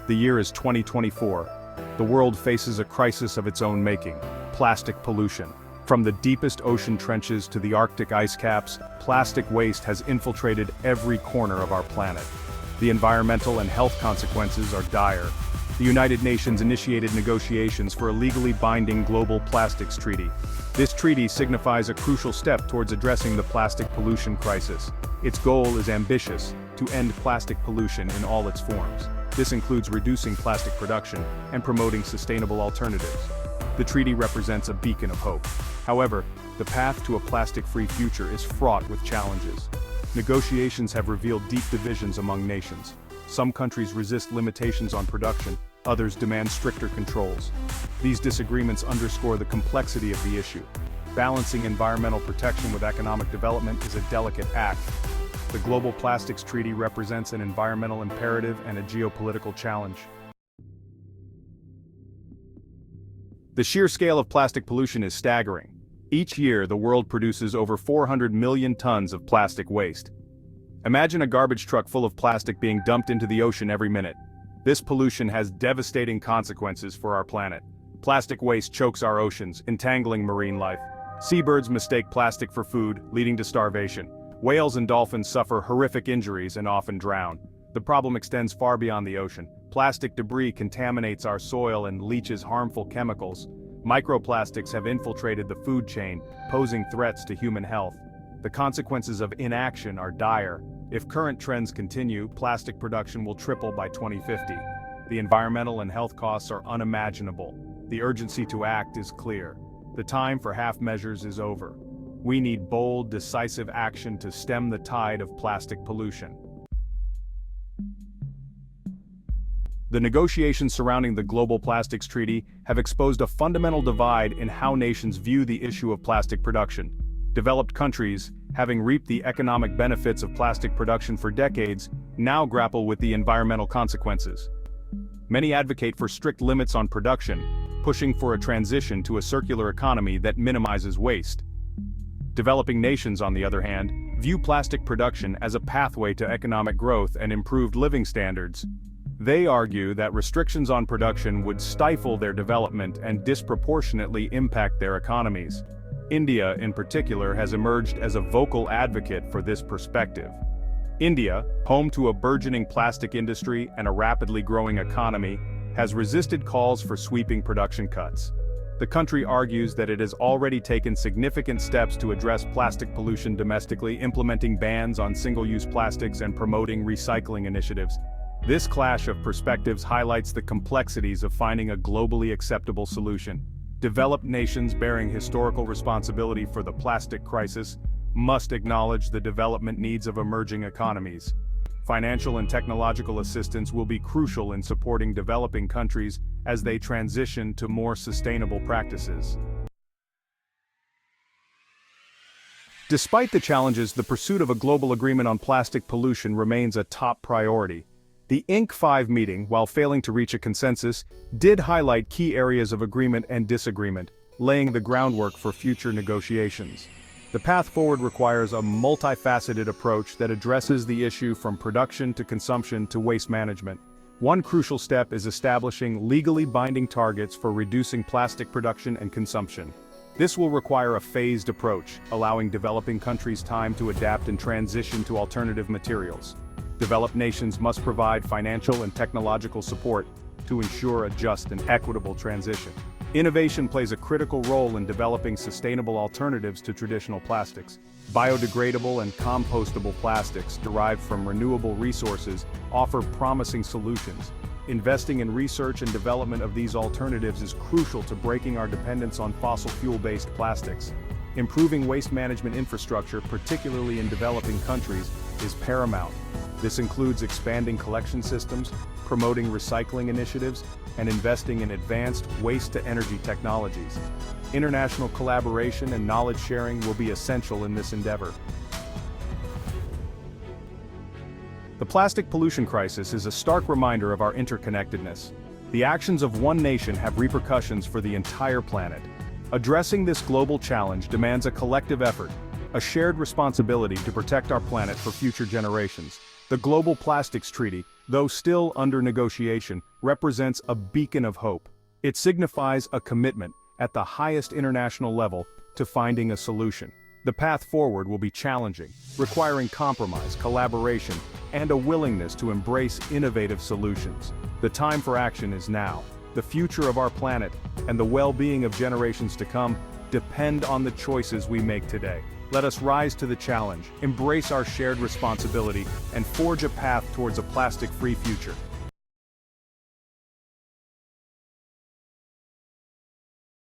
The year is 2024. The world faces a crisis of its own making: plastic pollution. From the deepest ocean trenches to the Arctic ice caps, plastic waste has infiltrated every corner of our planet. The environmental and health consequences are dire. The United Nations initiated negotiations for a legally binding global plastics treaty. This treaty signifies a crucial step towards addressing the plastic pollution crisis. Its goal is ambitious: to end plastic pollution in all its forms. This includes reducing plastic production and promoting sustainable alternatives. The treaty represents a beacon of hope. However, the path to a plastic-free future is fraught with challenges. Negotiations have revealed deep divisions among nations. Some countries resist limitations on production, others demand stricter controls. These disagreements underscore the complexity of the issue. Balancing environmental protection with economic development is a delicate act. The Global Plastics Treaty represents an environmental imperative and a geopolitical challenge. The sheer scale of plastic pollution is staggering. Each year, the world produces over 400 million tons of plastic waste. Imagine a garbage truck full of plastic being dumped into the ocean every minute. This pollution has devastating consequences for our planet. Plastic waste chokes our oceans, entangling marine life. Seabirds mistake plastic for food, leading to starvation. Whales and dolphins suffer horrific injuries and often drown. The problem extends far beyond the ocean. Plastic debris contaminates our soil and leaches harmful chemicals. Microplastics have infiltrated the food chain, posing threats to human health. The consequences of inaction are dire. If current trends continue, plastic production will triple by 2050. The environmental and health costs are unimaginable. The urgency to act is clear. The time for half measures is over. We need bold, decisive action to stem the tide of plastic pollution. The negotiations surrounding the Global Plastics Treaty have exposed a fundamental divide in how nations view the issue of plastic production. Developed countries, having reaped the economic benefits of plastic production for decades, now grapple with the environmental consequences. Many advocate for strict limits on production, pushing for a transition to a circular economy that minimizes waste. Developing nations, on the other hand, view plastic production as a pathway to economic growth and improved living standards. They argue that restrictions on production would stifle their development and disproportionately impact their economies. India, in particular, has emerged as a vocal advocate for this perspective. India, home to a burgeoning plastic industry and a rapidly growing economy, has resisted calls for sweeping production cuts. The country argues that it has already taken significant steps to address plastic pollution domestically, implementing bans on single-use plastics and promoting recycling initiatives. This clash of perspectives highlights the complexities of finding a globally acceptable solution. Developed nations bearing historical responsibility for the plastic crisis must acknowledge the development needs of emerging economies. Financial and technological assistance will be crucial in supporting developing countries as they transition to more sustainable practices. Despite the challenges, the pursuit of a global agreement on plastic pollution remains a top priority. The Inc. meeting, while failing to reach a consensus, did highlight key areas of agreement and disagreement, laying the groundwork for future negotiations. The path forward requires a multifaceted approach that addresses the issue from production to consumption to waste management. One crucial step is establishing legally binding targets for reducing plastic production and consumption. This will require a phased approach, allowing developing countries time to adapt and transition to alternative materials. Developed nations must provide financial and technological support to ensure a just and equitable transition. Innovation plays a critical role in developing sustainable alternatives to traditional plastics. Biodegradable and compostable plastics derived from renewable resources offer promising solutions. Investing in research and development of these alternatives is crucial to breaking our dependence on fossil fuel-based plastics. Improving waste management infrastructure, particularly in developing countries, is paramount. This includes expanding collection systems, promoting recycling initiatives, and investing in advanced waste-to-energy technologies. International collaboration and knowledge sharing will be essential in this endeavor. The plastic pollution crisis is a stark reminder of our interconnectedness. The actions of one nation have repercussions for the entire planet. Addressing this global challenge demands a collective effort, a shared responsibility to protect our planet for future generations. The Global Plastics Treaty, though still under negotiation, represents a beacon of hope. It signifies a commitment, at the highest international level, to finding a solution. The path forward will be challenging, requiring compromise, collaboration, and a willingness to embrace innovative solutions. The time for action is now. The future of our planet, and the well-being of generations to come, depend on the choices we make today. Let us rise to the challenge, embrace our shared responsibility, and forge a path towards a plastic-free future.